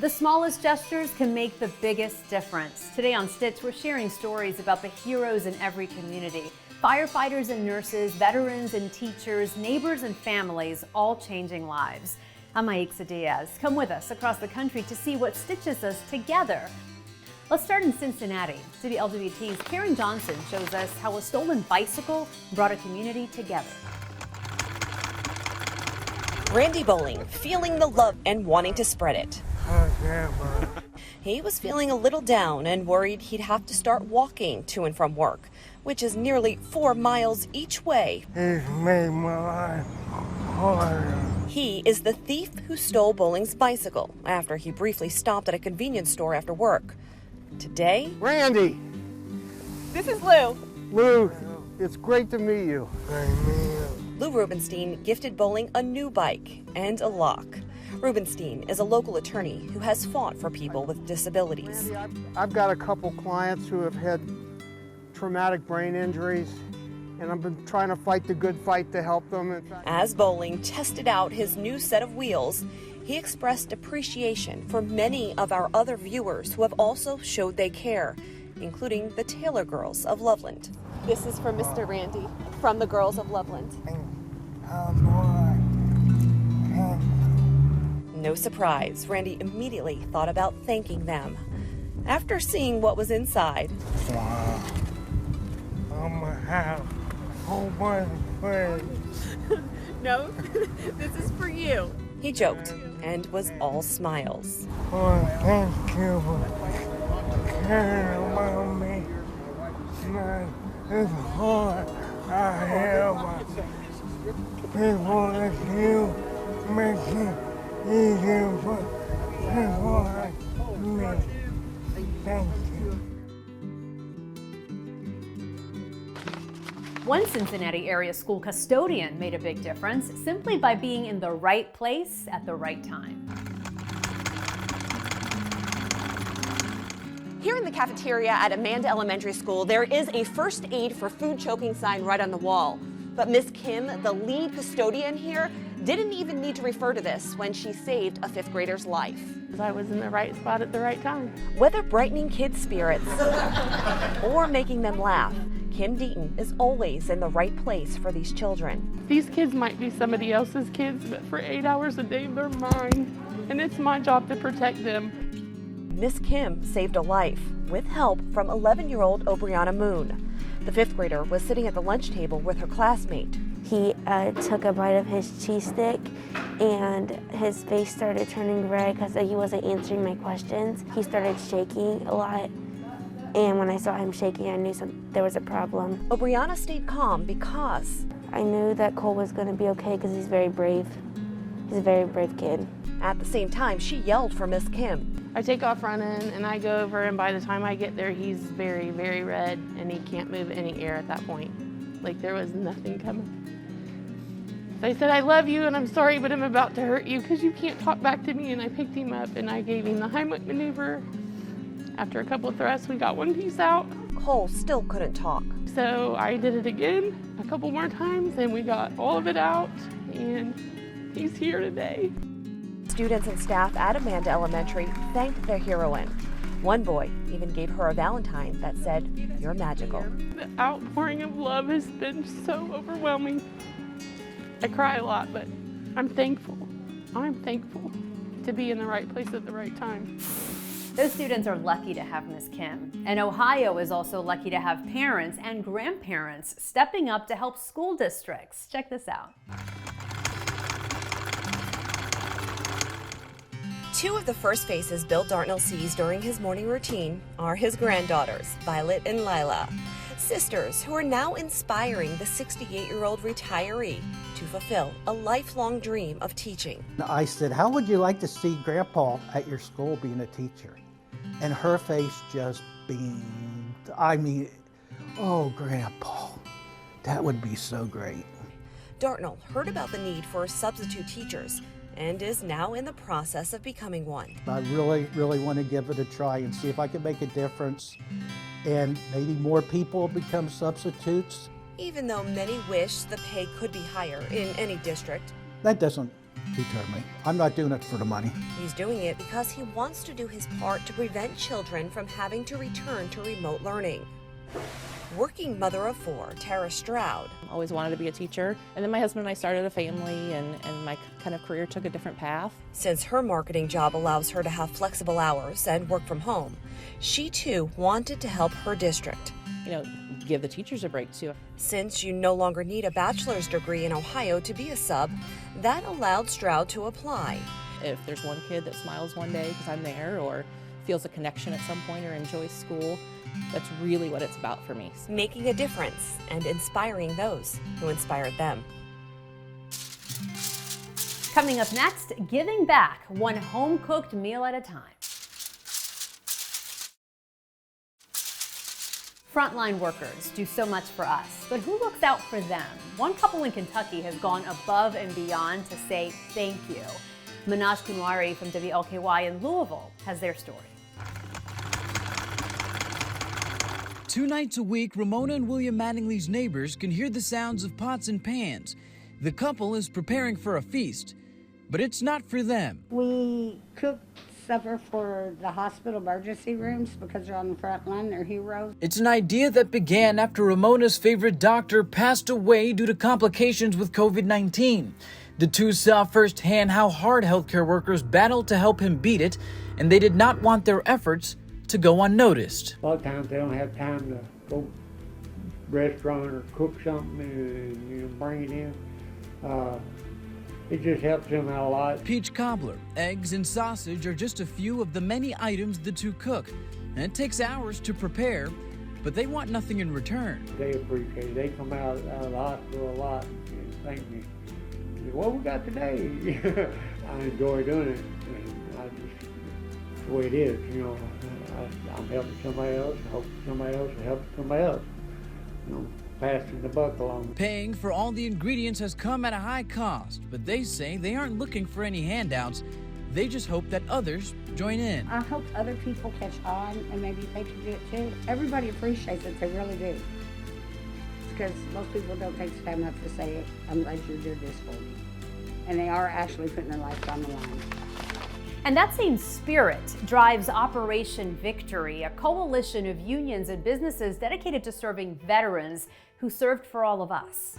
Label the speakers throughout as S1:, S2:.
S1: The smallest gestures can make the biggest difference. Today on Stitch, we're sharing stories about the heroes in every community. Firefighters and nurses, veterans and teachers, neighbors and families, all changing lives. I'm Aixa Diaz. Come with us across the country to see what stitches us together. Let's start in Cincinnati. City LWT's Karen Johnson shows us how a stolen bicycle brought a community together.
S2: Randy Bowling, feeling the love and wanting to spread it. He was feeling a little down and worried he'd have to start walking to and from work, which is nearly 4 miles each way.
S3: It's made my life harder.
S2: He is the thief who stole Bowling's bicycle after he briefly stopped at a convenience store after work. Today,
S3: Randy!
S2: this is Lou.
S3: Lou, it's great to meet you.
S2: Lou Rubenstein gifted Bowling a new bike and a lock. Rubenstein is a local attorney who has fought for people with disabilities.
S3: I've got a couple clients who have had traumatic brain injuries, and I've been trying to fight the good fight to help them.
S2: As Bowling tested out his new set of wheels, he expressed appreciation for many of our other viewers who have also showed they care, including the Taylor Girls of Loveland.
S4: This is for Mr. Randy from the Girls of Loveland.
S2: No surprise, Randy immediately thought about thanking them. After seeing what was inside,
S3: I'm gonna have a whole bunch of friends.
S4: No, this is for you.
S2: he joked and was all smiles.
S3: Oh, thank you for caring about me. Man, it's hard out here, but people like you make it easier for people like me. Thank you.
S1: One Cincinnati area school custodian made a big difference simply by being in the right place at the right time.
S4: Here in the cafeteria at Amanda Elementary School, there is a first aid for food choking sign right on the wall. But Miss Kim, the lead custodian here, didn't even need to refer to this when she saved a 5th grader's life.
S5: I was in the right spot at the right time.
S2: Whether brightening kids' spirits or making them laugh, Kim Deaton is always in the right place for these children.
S5: These kids might be somebody else's kids, but for 8 hours a day, they're mine. And it's my job to protect them.
S2: Miss Kim saved a life with help from 11-year-old Obriana Moon. The 5th grader was sitting at the lunch table with her classmate.
S6: He took a bite of his cheese stick and his face started turning red because he wasn't answering my questions. He started shaking a lot, and when I saw him shaking, I knew there was a problem.
S2: Obriana stayed calm because
S6: I knew that Cole was going to be okay because he's very brave. He's a very brave kid.
S2: at the same time she yelled for Miss Kim.
S5: I take off running and I go over, and by the time I get there, he's very, very red and he can't move any air at that point. Like there was nothing coming. So I said, I love you and I'm sorry, but I'm about to hurt you because you can't talk back to me. And I picked him up and I gave him the Heimlich maneuver. After a couple of thrusts, we got one piece out.
S2: Cole still couldn't talk.
S5: So I did it again a couple more times and we got all of it out, and he's here today.
S2: Students and staff at Amanda Elementary thanked their heroine. One boy even gave her a Valentine that said, "You're magical."
S5: The outpouring of love has been so overwhelming. I cry a lot, but I'm thankful. I'm thankful to be in the right place at the right time.
S1: Those students are lucky to have Miss Kim. And Ohio is also lucky to have parents and grandparents stepping up to help school districts. Check this out.
S2: Two of the first faces Bill Dartnell sees during his morning routine are his granddaughters, Violet and Lila, sisters who are now inspiring the 68-year-old retiree to fulfill a lifelong dream of teaching.
S7: I said, how would you like to see Grandpa at your school being a teacher? And her face just beamed. I mean, oh, Grandpa, that would be so great.
S2: Dartnell heard about the need for substitute teachers and is now in the process of becoming one.
S7: I really, really want to give it a try and see if I can make a difference and maybe more people become substitutes.
S2: Even though many wish the pay could be higher in any district,
S7: That doesn't deter me. I'm not doing it for the money.
S2: He's doing it because he wants to do his part to prevent children from having to return to remote learning. Working mother of 4, Tara Stroud.
S8: Always wanted to be a teacher. And then my husband and I started a family, and my kind of career took a different path.
S2: Since her marketing job allows her to have flexible hours and work from home, she too wanted to help her district.
S8: You know, give the teachers a break too.
S2: Since you no longer need a bachelor's degree in Ohio to be a sub, that allowed Stroud to apply.
S8: If there's one kid that smiles one day because I'm there, or feels a connection at some point, or enjoys school, that's really what it's about for me.
S2: Making a difference and inspiring those who inspired them.
S1: Coming up next, giving back one home-cooked meal at a time. Frontline workers do so much for us, but who looks out for them? One couple in Kentucky has gone above and beyond to say thank you. Manoj Kunwari from WLKY in Louisville has their story.
S9: 2 nights a week, Ramona and William Mattingly's neighbors can hear the sounds of pots and pans. The couple is preparing for a feast, but it's not for them.
S10: We cook supper for the hospital emergency rooms because they're on the front line, they're heroes.
S9: It's an idea that began after Ramona's favorite doctor passed away due to complications with COVID-19. The two saw firsthand how hard healthcare workers battled to help him beat it, and they did not want their efforts to go unnoticed.
S11: A lot of times they don't have time to go restaurant or cook something and bring it in. It just helps them out a lot.
S9: Peach cobbler, eggs, and sausage are just a few of the many items the two cook. And it takes hours to prepare, but they want nothing in return.
S11: They appreciate it. They come out of the hospital a lot and thank me. What we got today? I enjoy doing it. And I just, the way it is, you know. I'm helping somebody else. I hope somebody else will help somebody else. You know, passing the buck along.
S9: Paying for all the ingredients has come at a high cost, but they say they aren't looking for any handouts. They just hope that others join in.
S10: I hope other people catch on and maybe they can do it too. Everybody appreciates it, they really do. Because most people don't take the time up to say it, I'm glad you did this for me. And they are actually putting their lives on the line.
S1: And that same spirit drives Operation Victory, a coalition of unions and businesses dedicated to serving veterans who served for all of us.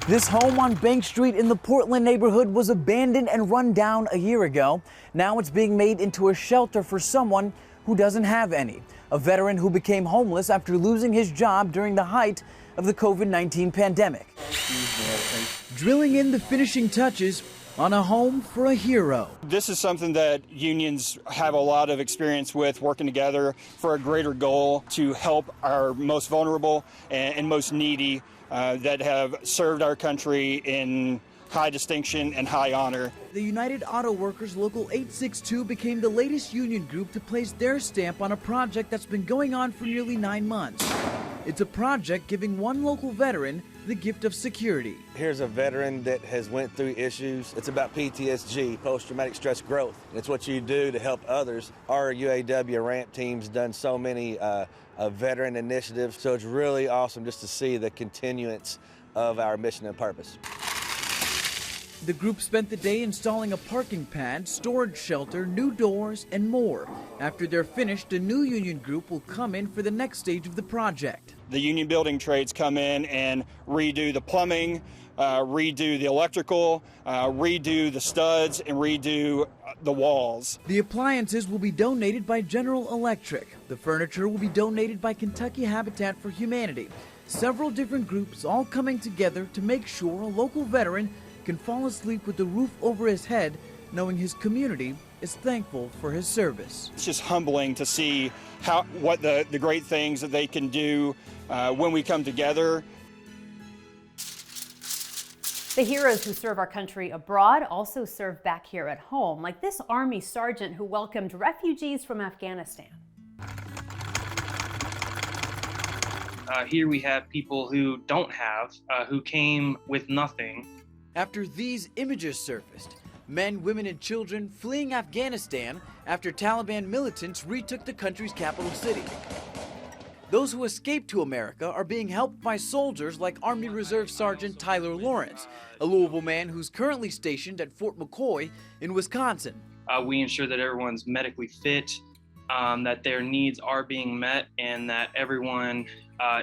S12: This home on Bank Street in the Portland neighborhood was abandoned and run down a year ago. Now it's being made into a shelter for someone who doesn't have any. A veteran who became homeless after losing his job during the height of the COVID-19 pandemic. Drilling in the finishing touches on a home for a hero.
S13: This is something that unions have a lot of experience with, working together for a greater goal to help our most vulnerable and most needy that have served our country in high distinction and high honor.
S12: The United Auto Workers Local 862 became the latest union group to place their stamp on a project that's been going on for nearly 9 months. It's a project giving one local veteran the gift of security.
S14: Here's a veteran that has went through issues. It's about PTSD, post-traumatic stress growth. It's what you do to help others. Our UAW RAMP team's done so many veteran initiatives, so it's really awesome just to see the continuance of our mission and purpose.
S12: The group spent the day installing a parking pad, storage shelter, new doors, and more. After they're finished, a new union group will come in for the next stage of the project.
S13: The union building trades come in and redo the plumbing, redo the electrical, redo the studs, and redo the walls.
S12: The appliances will be donated by General Electric. The furniture will be donated by Kentucky Habitat for Humanity. Several different groups all coming together to make sure a local veteran can fall asleep with a roof over his head, knowing his community is thankful for his service.
S13: It's just humbling to see what the great things that they can do when we come together.
S1: The heroes who serve our country abroad also serve back here at home, like this Army sergeant who welcomed refugees from Afghanistan.
S15: Here we have people who don't have, who came with nothing.
S12: After these images surfaced, men, women, and children fleeing Afghanistan after Taliban militants retook the country's capital city. Those who escaped to America are being helped by soldiers like Army Reserve Sergeant Tyler Lawrence, a Louisville man who's currently stationed at Fort McCoy in Wisconsin.
S15: We ensure that everyone's medically fit, that their needs are being met, and that everyone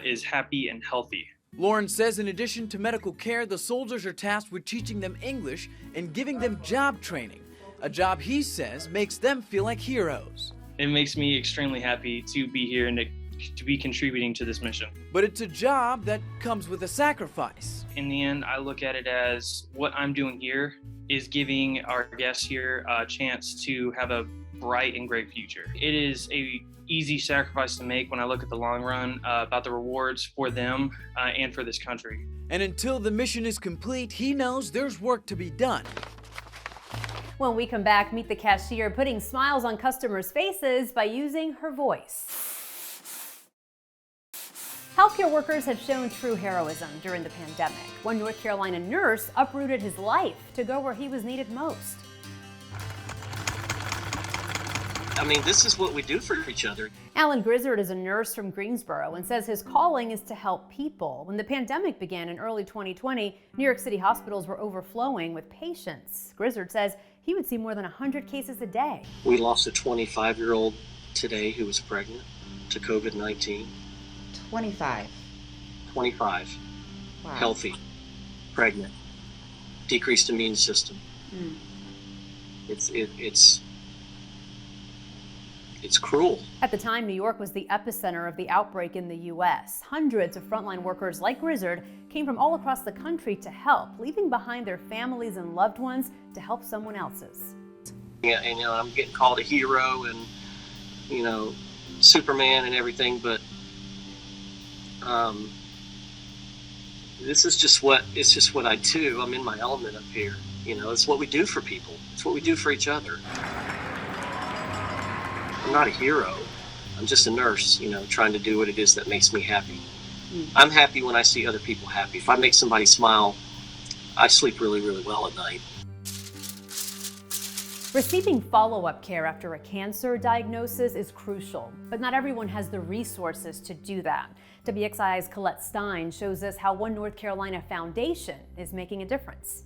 S15: is happy and healthy.
S12: Lawrence says in addition to medical care, the soldiers are tasked with teaching them English and giving them job training, a job he says makes them feel like heroes.
S15: It makes me extremely happy to be here and to be contributing to this mission.
S12: But it's a job that comes with a sacrifice.
S15: In the end, I look at it as what I'm doing here is giving our guests here a chance to have a bright and great future. It is a easy sacrifice to make when I look at the long run about the rewards for them and for this country.
S12: And until the mission is complete, he knows there's work to be done.
S1: When we come back, meet the cashier putting smiles on customers' faces by using her voice. Healthcare workers have shown true heroism during the pandemic. One North Carolina nurse uprooted his life to go where he was needed most.
S16: I mean, this is what we do for each other.
S1: Alan Grizzard is a nurse from Greensboro and says his calling is to help people. When the pandemic began in early 2020, New York City hospitals were overflowing with patients. Grizzard says he would see more than 100 cases a day.
S16: We lost a 25-year-old today who was pregnant to COVID-19.
S17: 25.
S16: Wow. Healthy, pregnant, decreased immune system. It's cruel.
S1: At the time, New York was the epicenter of the outbreak in the U.S. Hundreds of frontline workers like Grizzard came from all across the country to help, leaving behind their families and loved ones to help someone else's.
S16: Yeah, and I'm getting called a hero and Superman and everything, but this is just what I do. I'm in my element up here. It's what we do for people. It's what we do for each other. I'm not a hero. I'm just a nurse, trying to do what it is that makes me happy. I'm happy when I see other people happy. If I make somebody smile, I sleep really, really well at night.
S1: Receiving follow-up care after a cancer diagnosis is crucial, but not everyone has the resources to do that. WXI's Colette Stein shows us how One North Carolina Foundation is making a difference.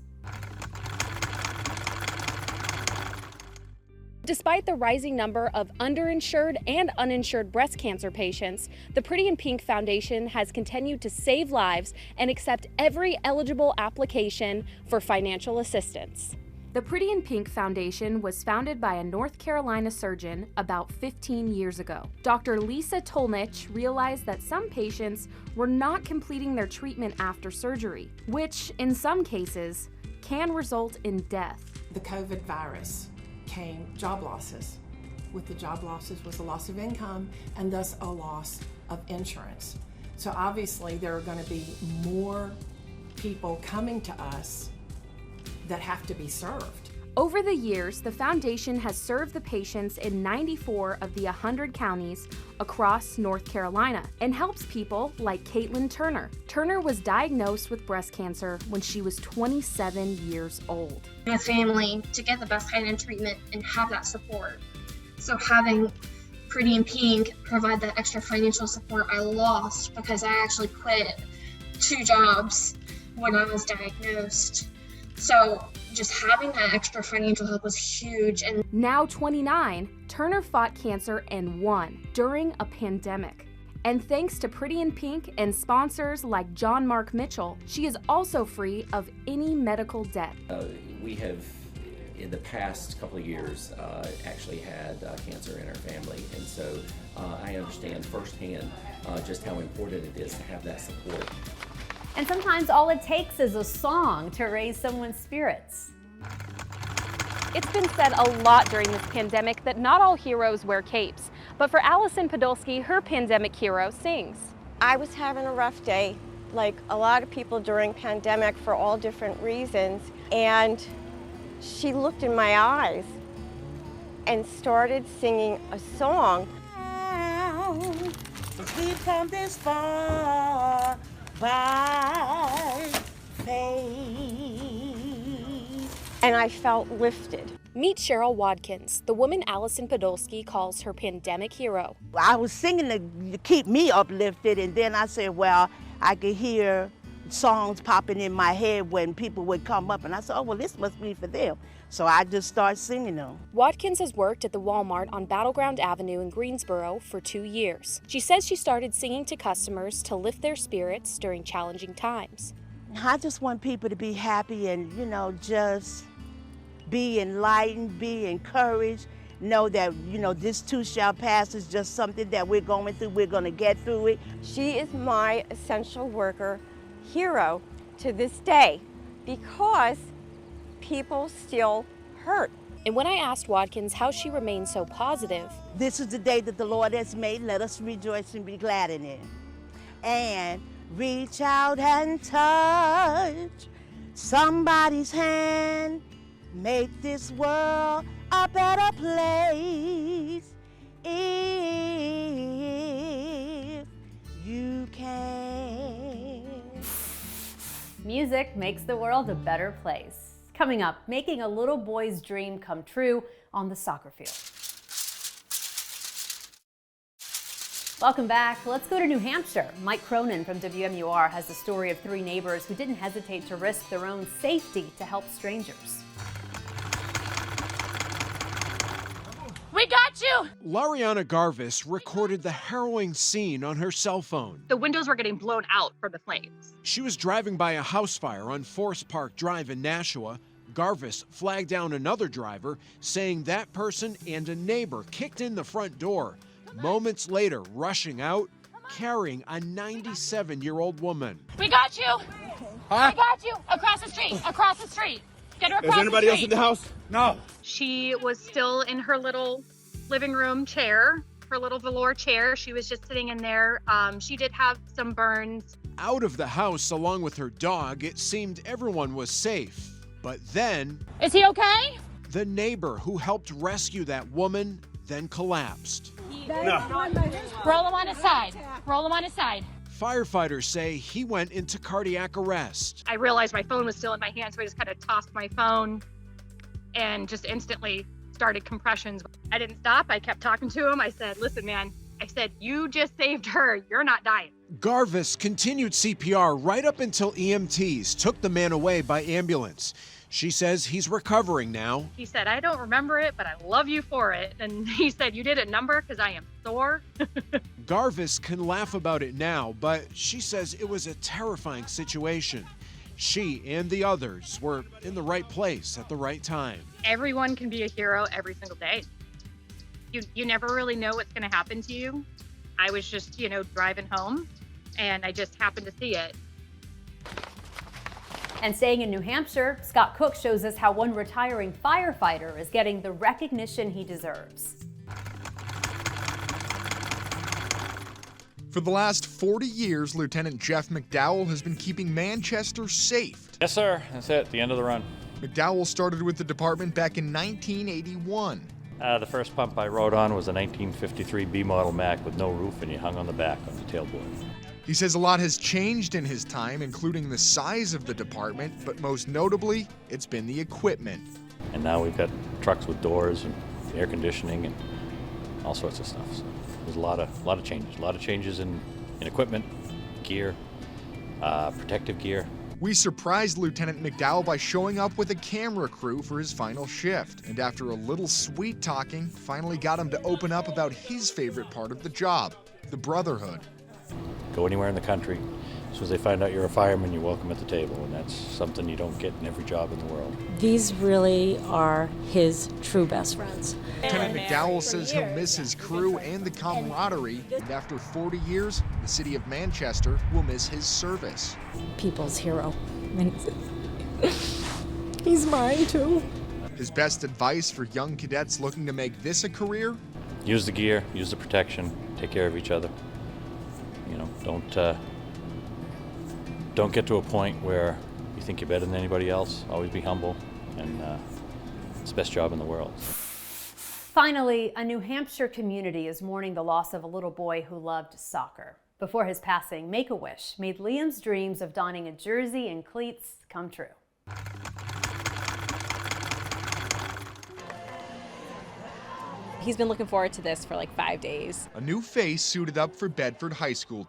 S18: Despite the rising number of underinsured and uninsured breast cancer patients, the Pretty in Pink Foundation has continued to save lives and accept every eligible application for financial assistance. The Pretty in Pink Foundation was founded by a North Carolina surgeon about 15 years ago. Dr. Lisa Tolnich realized that some patients were not completing their treatment after surgery, which in some cases can result in death.
S19: The COVID virus came job losses. With the job losses was a loss of income and thus a loss of insurance. So obviously there are going to be more people coming to us that have to be served.
S18: Over the years, the foundation has served the patients in 94 of the 100 counties across North Carolina and helps people like Caitlin Turner. Turner was diagnosed with breast cancer when she was 27 years old.
S20: My family to get the best kind of treatment and have that support. So having Pretty in Pink provide that extra financial support I lost because I actually quit 2 jobs when I was diagnosed. So just having that extra financial help was huge. And
S18: now 29, Turner fought cancer and won during a pandemic. And thanks to Pretty in Pink and sponsors like John Mark Mitchell, she is also free of any medical debt.
S21: We have, in the past couple of years, actually had cancer in our family. And so I understand firsthand just how important it is to have that support.
S1: And sometimes all it takes is a song to raise someone's spirits.
S18: It's been said a lot during this pandemic that not all heroes wear capes, but for Allison Podolsky, her pandemic hero sings.
S22: I was having a rough day, like a lot of people during pandemic for all different reasons, and she looked in my eyes and started singing a song.
S23: We've come this far by faith.
S22: and I felt lifted.
S18: Meet Cheryl Wadkins, the woman Allison Podolsky calls her pandemic hero.
S3: I was singing to keep me uplifted, and then I said, well, I could hear songs popping in my head when people would come up, and I said, oh, well, this must be for them. So I just started singing them.
S18: Watkins has worked at the Walmart on Battleground Avenue in Greensboro for 2 years. She says she started singing to customers to lift their spirits during challenging times.
S3: I just want people to be happy and, just be enlightened, be encouraged, know that, this too shall pass is just something that we're going through. We're going to get through it.
S22: She is my essential worker hero to this day because people still hurt.
S18: And when I asked Watkins how she remains so positive,
S3: this is the day that the Lord has made. Let us rejoice and be glad in it. And reach out and touch somebody's hand. Make this world a better place if you can.
S1: Music makes the world a better place. Coming up, making a little boy's dream come true on the soccer field. Welcome back. Let's go to New Hampshire. Mike Cronin from WMUR has the story of 3 neighbors who didn't hesitate to risk their own safety to help strangers.
S17: We got you!
S23: Lariana Garvis recorded the harrowing scene on her cell phone.
S17: The windows were getting blown out from the flames.
S23: She was driving by a house fire on Forest Park Drive in Nashua. Garvis flagged down another driver, saying that person and a neighbor kicked in the front door. Moments later, rushing out, carrying a 97-year-old woman.
S17: We got you!
S23: Huh?
S17: We got you! Across the street! Across the street! Get her across
S23: Is anybody
S17: the
S23: else
S17: street.
S23: in the house? No.
S17: She was still in her little living room chair, her little velour chair. She was just sitting in there. She did have some burns.
S23: Out of the house along with her dog, it seemed everyone was safe. But then...
S17: Is he okay?
S23: The neighbor who helped rescue that woman then collapsed.
S17: No. Roll him on his side. Roll him on his side.
S23: Firefighters say he went into cardiac arrest.
S17: I realized my phone was still in my hand, so I just kind of tossed my phone and just instantly started compressions. I didn't stop. I kept talking to him. I said, listen, man, I said, you just saved her. You're not dying.
S23: Garvis continued CPR right up until EMTs took the man away by ambulance. She says he's recovering now.
S17: He said, I don't remember it, but I love you for it. And he said, you did a number because I am sore.
S23: Garvis can laugh about it now, but she says it was a terrifying situation. She and the others were in the right place at the right time.
S17: Everyone can be a hero every single day. You never really know what's going to happen to you. I was just, driving home, and I just happened to see it.
S1: And staying in New Hampshire, Scott Cook shows us how one retiring firefighter is getting the recognition he deserves.
S24: For the last 40 years, Lieutenant Jeff McDowell has been keeping Manchester safe.
S25: Yes, sir. That's it. The end of the run.
S24: McDowell started with the department back in 1981.
S25: The first pump I rode on was a 1953 B model Mack with no roof, and you hung on the back on the tailboard.
S24: He says a lot has changed in his time, including the size of the department, but most notably, it's been the equipment.
S25: And now we've got trucks with doors and air conditioning and all sorts of stuff. So there's a lot of changes in equipment, gear, protective gear.
S24: We surprised Lieutenant McDowell by showing up with a camera crew for his final shift, and after a little sweet talking, finally got him to open up about his favorite part of the job, the brotherhood.
S25: Go anywhere in the country. As soon as they find out you're a fireman, you're welcome at the table, and that's something you don't get in every job in the world.
S26: These really are his true best friends.
S24: Lieutenant McDowell says he'll miss his crew and the camaraderie, and after 40 years, the city of Manchester will miss his service.
S26: People's hero. And he's mine too.
S24: His best advice for young cadets looking to make this a career?
S25: Use the gear, use the protection, take care of each other. Don't get to a point where you think you're better than anybody else. Always be humble, and it's the best job in the world.
S1: Finally, a New Hampshire community is mourning the loss of a little boy who loved soccer. Before his passing, Make-A-Wish made Liam's dreams of donning a jersey and cleats come true.
S2: he's been looking forward to this for like 5 days.
S24: A new face suited up for Bedford High School.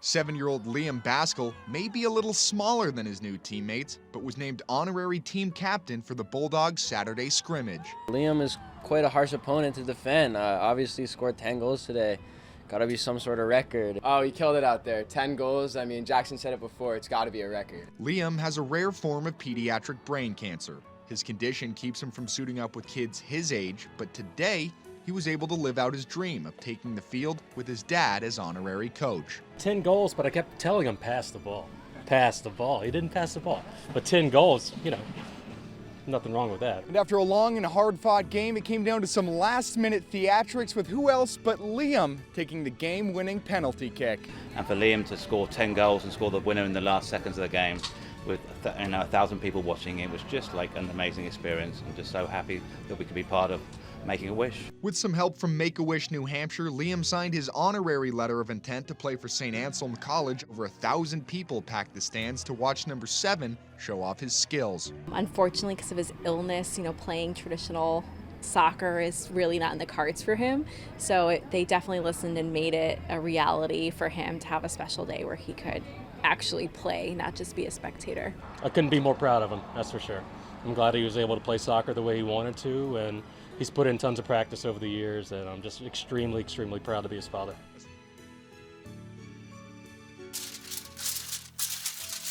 S24: 7-year-old Liam Baskell may be a little smaller than his new teammates, but was named honorary team captain for the Bulldogs Saturday scrimmage.
S4: Liam is quite a harsh opponent to defend. Obviously scored 10 goals today. Gotta be some sort of record.
S5: Oh, he killed it out there. 10 goals. I mean, Jackson said it before. It's gotta be a record.
S24: Liam has a rare form of pediatric brain cancer. His condition keeps him from suiting up with kids his age, but today, he was able to live out his dream of taking the field with his dad as honorary coach.
S6: 10 goals, but I kept telling him, pass the ball. Pass the ball. He didn't pass the ball. But 10 goals, you know, nothing wrong with that.
S7: And after a long and hard-fought game, it came down to some last-minute theatrics with who else but Liam taking the game-winning penalty kick.
S8: And for Liam to score 10 goals and score the winner in the last seconds of the game with 1,000 people watching, it was just like an amazing experience. I'm just so happy that we could be part of making a wish.
S24: With some help from Make-A-Wish New Hampshire, Liam signed his honorary letter of intent to play for St. Anselm College. Over 1,000 people packed the stands to watch number 7 show off his skills.
S2: Unfortunately, because of his illness, playing traditional soccer is really not in the cards for him. So they definitely listened and made it a reality for him to have a special day where he could actually play, not just be a spectator.
S6: I couldn't be more proud of him, that's for sure. I'm glad he was able to play soccer the way he wanted to, and he's put in tons of practice over the years, and I'm just extremely, extremely proud to be his father.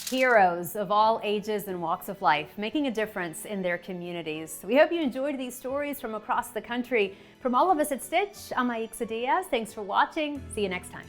S1: Heroes of all ages and walks of life, making a difference in their communities. We hope you enjoyed these stories from across the country. From all of us at Stitch, I'm Aixa Diaz. Thanks for watching. See you next time.